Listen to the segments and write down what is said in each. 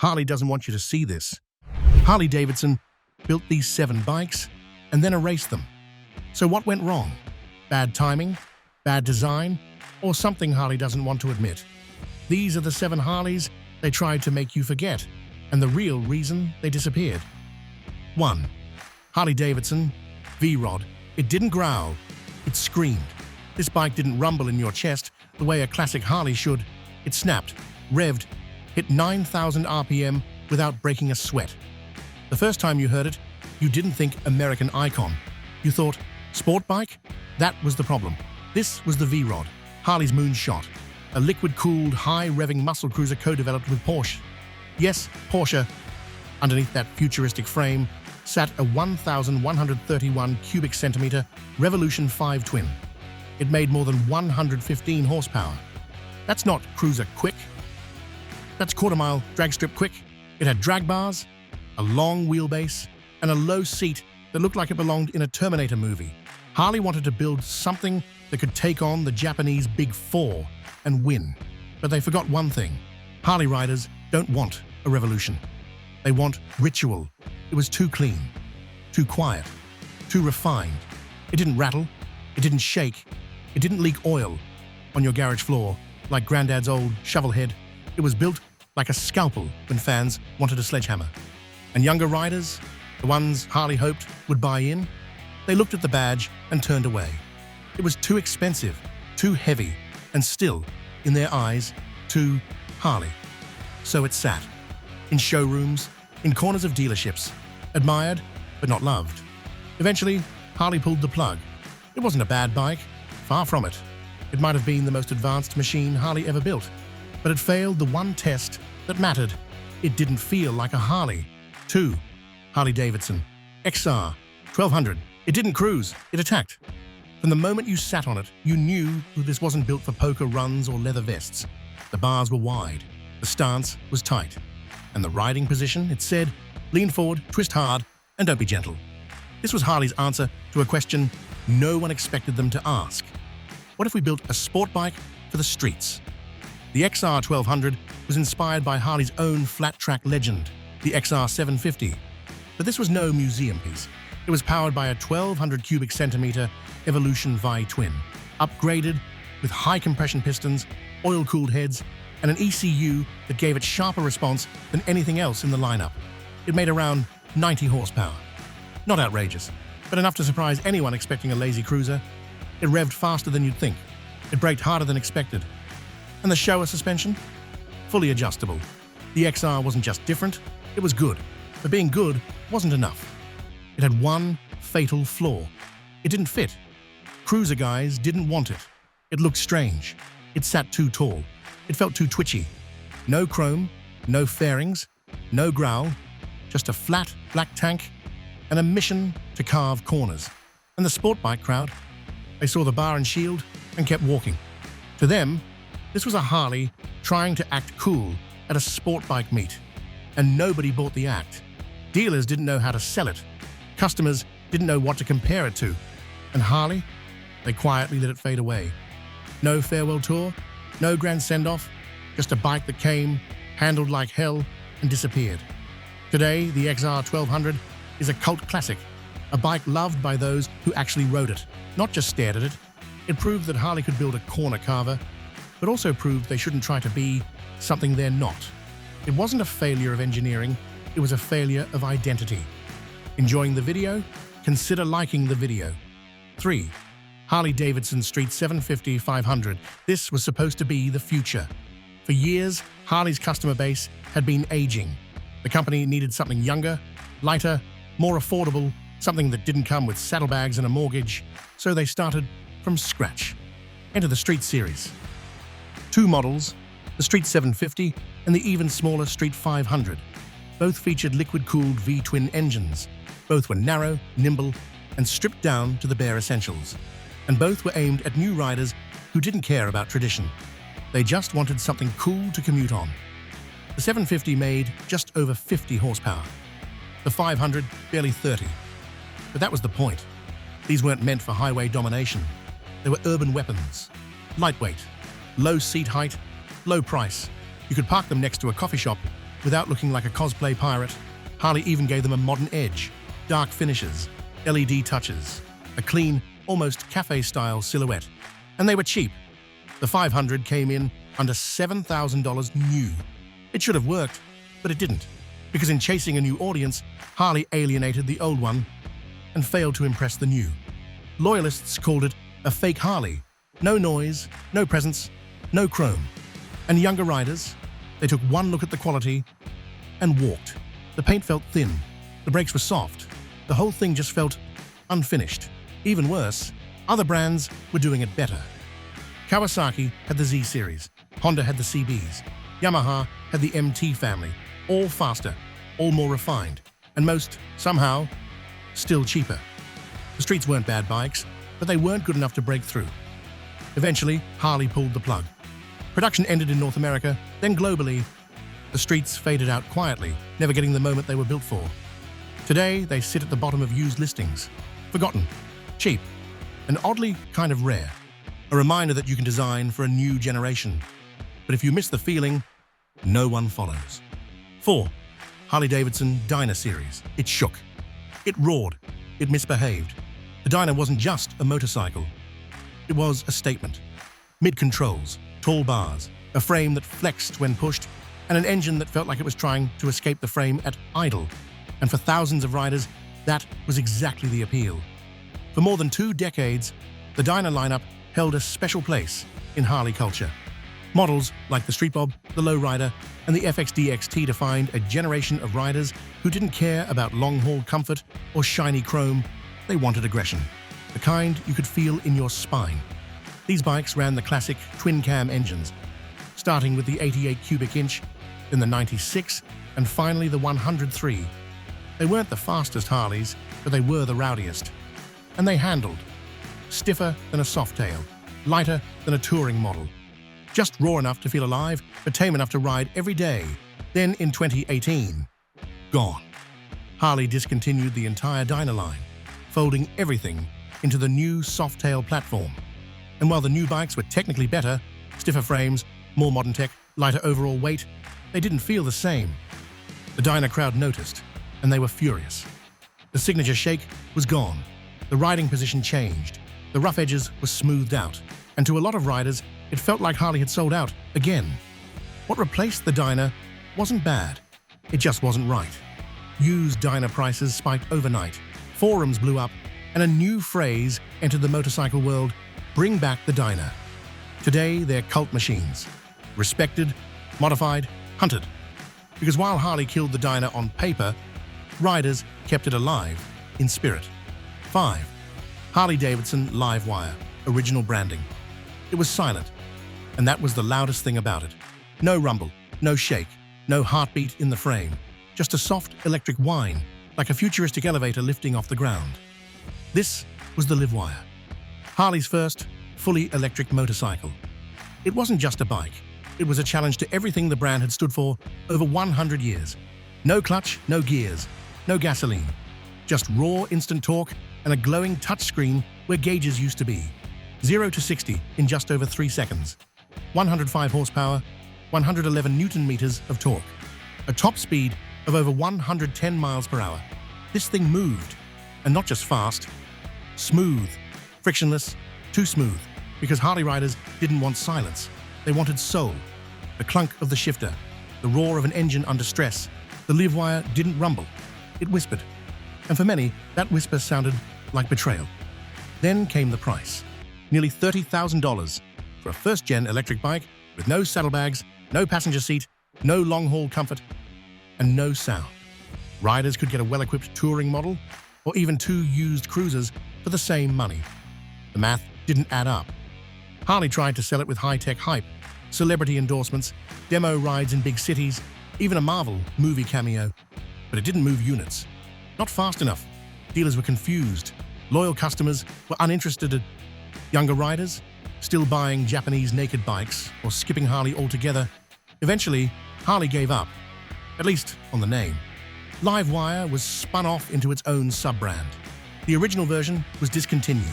Harley doesn't want you to see this. Harley-Davidson built these 7 bikes and then erased them. So what went wrong? Bad timing? Bad design? Or something Harley doesn't want to admit? These are the 7 Harleys they tried to make you forget, and the real reason they disappeared. 1. HarleyDavidson VRod. It didn't growl, it screamed. This bike didn't rumble in your chest the way a classic Harley should. It snapped, revved, hit 9,000 RPM without breaking a sweat. The first time you heard it, you didn't think American icon. You thought, sport bike? That was the problem. This was the VRod, Harley's moonshot, a liquid-cooled, high-revving muscle cruiser co-developed with Porsche. Yes, Porsche. Underneath that futuristic frame sat a 1,131 cubic centimeter Revolution 5 twin. It made more than 115 horsepower. That's not cruiser quick. That's quarter-mile drag strip quick. It had drag bars, a long wheelbase, and a low seat that looked like it belonged in a Terminator movie. Harley wanted to build something that could take on the Japanese Big Four and win. But they forgot one thing. Harley riders don't want a revolution. They want ritual. It was too clean, too quiet, too refined. It didn't rattle, it didn't shake, it didn't leak oil on your garage floor like Granddad's old shovel head. It was built like a scalpel when fans wanted a sledgehammer. And younger riders, the ones Harley hoped would buy in, they looked at the badge and turned away. It was too expensive, too heavy, and still, in their eyes, too Harley. So it sat, in showrooms, in corners of dealerships, admired but not loved. Eventually, Harley pulled the plug. It wasn't a bad bike, far from it. It might have been the most advanced machine Harley ever built, but it failed the one test that mattered. It didn't feel like a Harley. 2. Harley-Davidson XR 1200. It didn't cruise, it attacked. From the moment you sat on it, you knew this wasn't built for poker runs or leather vests. The bars were wide, the stance was tight, and the riding position, it said, lean forward, twist hard, and don't be gentle. This was Harley's answer to a question no one expected them to ask. What if we built a sport bike for the streets? The XR 1200 was inspired by Harley's own flat-track legend, the XR 750. But this was no museum piece. It was powered by a 1,200 cubic centimeter Evolution V twin, upgraded with high compression pistons, oil-cooled heads, and an ECU that gave it sharper response than anything else in the lineup. It made around 90 horsepower. Not outrageous, but enough to surprise anyone expecting a lazy cruiser. It revved faster than you'd think. It braked harder than expected. And the shower suspension? Fully adjustable. The XR wasn't just different, it was good. But being good wasn't enough. It had one fatal flaw. It didn't fit. Cruiser guys didn't want it. It looked strange. It sat too tall. It felt too twitchy. No chrome, no fairings, no growl, just a flat black tank and a mission to carve corners. And the sport bike crowd, they saw the bar and shield and kept walking. To them, this was a Harley trying to act cool at a sport bike meet. And nobody bought the act. Dealers didn't know how to sell it. Customers didn't know what to compare it to. And Harley, they quietly let it fade away. No farewell tour, no grand send-off, just a bike that came, handled like hell, and disappeared. Today, the XR 1200 is a cult classic, a bike loved by those who actually rode it, not just stared at it. It proved that Harley could build a corner carver, but also proved they shouldn't try to be something they're not. It wasn't a failure of engineering, it was a failure of identity. Enjoying the video? Consider liking the video. 3. Harley-Davidson Street 750-500. This was supposed to be the future. For years, Harley's customer base had been aging. The company needed something younger, lighter, more affordable, something that didn't come with saddlebags and a mortgage, so they started from scratch. Enter the Street series. 2 models, the Street 750 and the even smaller Street 500. Both featured liquid-cooled V-twin engines. Both were narrow, nimble, and stripped down to the bare essentials. And both were aimed at new riders who didn't care about tradition. They just wanted something cool to commute on. The 750 made just over 50 horsepower. The 500 barely 30. But that was the point. These weren't meant for highway domination. They were urban weapons. Lightweight, low seat height, low price. You could park them next to a coffee shop without looking like a cosplay pirate. Harley even gave them a modern edge, dark finishes, LED touches, a clean, almost cafe-style silhouette. And they were cheap. The 500 came in under $7,000 new. It should have worked, but it didn't, because in chasing a new audience, Harley alienated the old one and failed to impress the new. Loyalists called it a fake Harley. No noise, no presence, no chrome. And younger riders, they took one look at the quality and walked. The paint felt thin, the brakes were soft, the whole thing just felt unfinished. Even worse, other brands were doing it better. Kawasaki had the Z series, Honda had the CBs, Yamaha had the MT family, all faster, all more refined, and most, somehow, still cheaper. The Streets weren't bad bikes, but they weren't good enough to break through. Eventually, Harley pulled the plug. Production ended in North America, then globally, the Streets faded out quietly, never getting the moment they were built for. Today, they sit at the bottom of used listings, forgotten, cheap, and oddly kind of rare. A reminder that you can design for a new generation. But if you miss the feeling, no one follows. 4. Harley-Davidson Dino series. It shook. It roared. It misbehaved. The Dino wasn't just a motorcycle. It was a statement. Mid-controls, tall bars, a frame that flexed when pushed, and an engine that felt like it was trying to escape the frame at idle. And for thousands of riders, that was exactly the appeal. For more than 2 decades, the Dino lineup held a special place in Harley culture. Models like the Street Bob, the Lowrider, and the FXDR defined a generation of riders who didn't care about long-haul comfort or shiny chrome. They wanted aggression, the kind you could feel in your spine. These bikes ran the classic twin-cam engines, starting with the 88 cubic inch, then the 96, and finally the 103. They weren't the fastest Harleys, but they were the rowdiest. And they handled. Stiffer than a Softail, lighter than a touring model. Just raw enough to feel alive, but tame enough to ride every day. Then in 2018, gone. Harley discontinued the entire Dino line, folding everything into the new Softail platform. And while the new bikes were technically better, stiffer frames, more modern tech, lighter overall weight, they didn't feel the same. The Dino crowd noticed, and they were furious. The signature shake was gone. The riding position changed. The rough edges were smoothed out, and to a lot of riders, it felt like Harley had sold out again. What replaced the Dino wasn't bad. It just wasn't right. Used Dino prices spiked overnight, forums blew up, and a new phrase entered the motorcycle world: bring back the Dino. Today, they're cult machines. Respected, modified, hunted. Because while Harley killed the Dino on paper, riders kept it alive in spirit. 5. HarleyDavidson Livewire, original branding. It was silent, and that was the loudest thing about it. No rumble, no shake, no heartbeat in the frame, just a soft electric whine, like a futuristic elevator lifting off the ground. This was the Livewire, Harley's first fully electric motorcycle. It wasn't just a bike, it was a challenge to everything the brand had stood for over 100 years. No clutch, no gears, no gasoline, just raw instant torque and a glowing touchscreen where gauges used to be. 0 to 60 in just over 3 seconds. 105 horsepower, 111 Newton-meters of torque. A top speed of over 110 miles per hour. This thing moved, and not just fast, smooth, frictionless, too smooth, because Harley riders didn't want silence. They wanted soul, the clunk of the shifter, the roar of an engine under stress. The Livewire didn't rumble, it whispered. And for many, that whisper sounded like betrayal. Then came the price. Nearly $30,000 for a first-gen electric bike with no saddlebags, no passenger seat, no long-haul comfort, and no sound. Riders could get a well-equipped touring model or even 2 used cruisers for the same money. The math didn't add up. Harley tried to sell it with high-tech hype, celebrity endorsements, demo rides in big cities, even a Marvel movie cameo. But it didn't move units. Not fast enough. Dealers were confused. Loyal customers were uninterested. Younger riders, still buying Japanese naked bikes or skipping Harley altogether. Eventually, Harley gave up, at least on the name. Livewire was spun off into its own sub-brand. The original version was discontinued.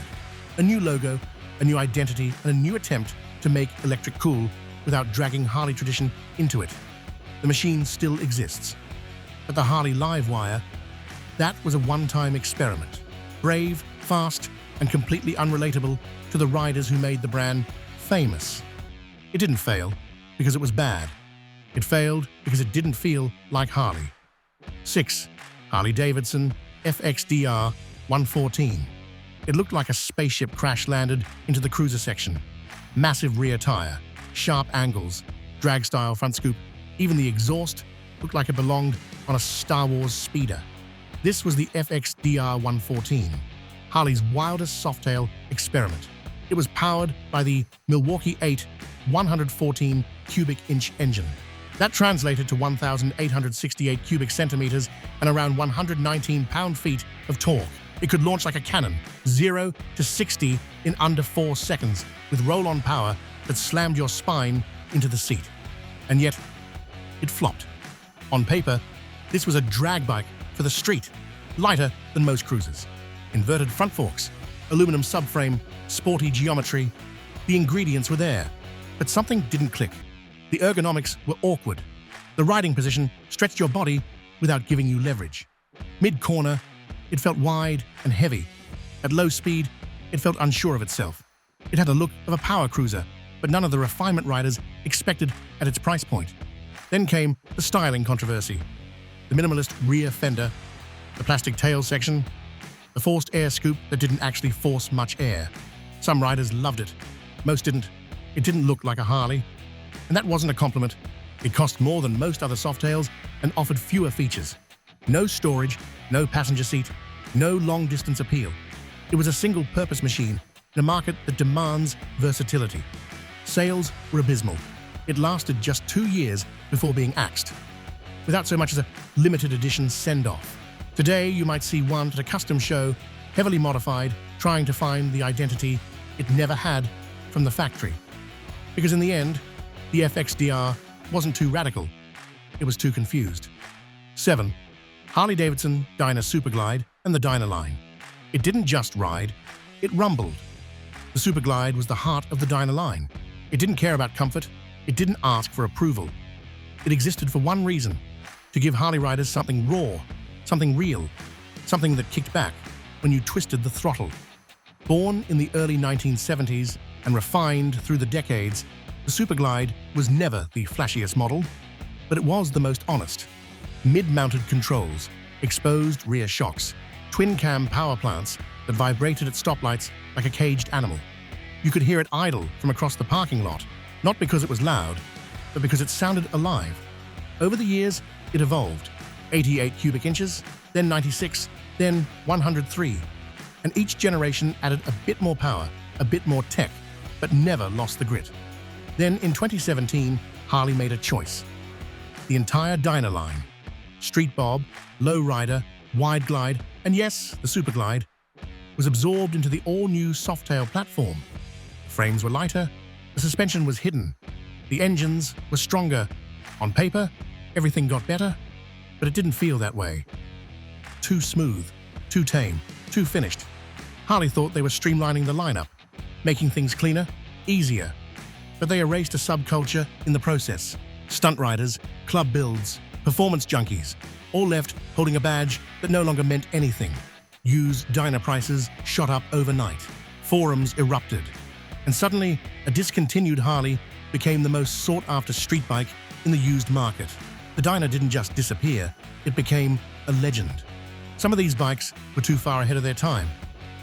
A new logo, a new identity, and a new attempt to make electric cool without dragging Harley tradition into it. The machine still exists. But the Harley Livewire, that was a one-time experiment. Brave, fast, and completely unrelatable to the riders who made the brand famous. It didn't fail because it was bad. It failed because it didn't feel like Harley. 6. HarleyDavidson FXDR 114. It looked like a spaceship crash-landed into the cruiser section. Massive rear tire, sharp angles, drag-style front scoop. Even the exhaust looked like it belonged on a Star Wars speeder. This was the FXDR 114, Harley's wildest softail experiment. It was powered by the Milwaukee 8 114 cubic inch engine. That translated to 1,868 cubic centimeters and around 119 pound-feet of torque. It could launch like a cannon, 0 to 60 in under 4 seconds, with roll-on power that slammed your spine into the seat. And yet, it flopped. On paper, this was a drag bike for the street, lighter than most cruisers. Inverted front forks, aluminum subframe, sporty geometry. The ingredients were there, but something didn't click. The ergonomics were awkward. The riding position stretched your body without giving you leverage. Mid-corner, it felt wide and heavy. At low speed, it felt unsure of itself. It had the look of a power cruiser, but none of the refinement riders expected at its price point. Then came the styling controversy. The minimalist rear fender, the plastic tail section, the forced air scoop that didn't actually force much air. Some riders loved it. Most didn't. It didn't look like a Harley. And that wasn't a compliment. It cost more than most other softails and offered fewer features. No storage, no passenger seat, no long-distance appeal. It was a single-purpose machine in a market that demands versatility. Sales were abysmal. It lasted just 2 years before being axed, without so much as a limited edition send-off. Today, you might see one at a custom show, heavily modified, trying to find the identity it never had from the factory. Because in the end, the FXDR wasn't too radical. It was too confused. 7. Harley-Davidson Dino Superglide and the Dino line. It didn't just ride, it rumbled. The Superglide was the heart of the Dino line. It didn't care about comfort, it didn't ask for approval. It existed for one reason, to give Harley riders something raw, something real, something that kicked back when you twisted the throttle. Born in the early 1970s and refined through the decades, the Superglide was never the flashiest model, but it was the most honest. Mid-mounted controls, exposed rear shocks, twin-cam power plants that vibrated at stoplights like a caged animal. You could hear it idle from across the parking lot, not because it was loud, but because it sounded alive. Over the years, it evolved. 88 cubic inches, then 96, then 103. And each generation added a bit more power, a bit more tech, but never lost the grit. Then in 2017, Harley made a choice. The entire Dino line, Street Bob, Low Rider, Wide Glide, and yes, the Superglide, was absorbed into the all-new Softail platform. The frames were lighter, the suspension was hidden, the engines were stronger. On paper, everything got better, but it didn't feel that way. Too smooth, too tame, too finished. Harley thought they were streamlining the lineup, making things cleaner, easier. But they erased a subculture in the process. Stunt riders, club builds, performance junkies, all left holding a badge that no longer meant anything. Used Dino prices shot up overnight. Forums erupted. And suddenly, a discontinued Harley became the most sought-after street bike in the used market. The Dino didn't just disappear, it became a legend. Some of these bikes were too far ahead of their time.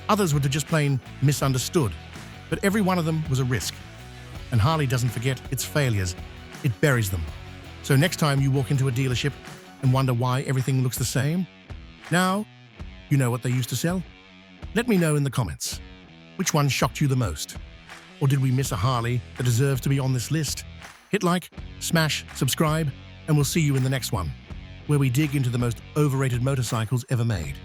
Others were just plain misunderstood. But every one of them was a risk. And Harley doesn't forget its failures, it buries them. So next time you walk into a dealership and wonder why everything looks the same, now you know what they used to sell? Let me know in the comments. Which one shocked you the most? Or did we miss a Harley that deserves to be on this list? Hit like, smash, subscribe, and we'll see you in the next one, where we dig into the most overrated motorcycles ever made.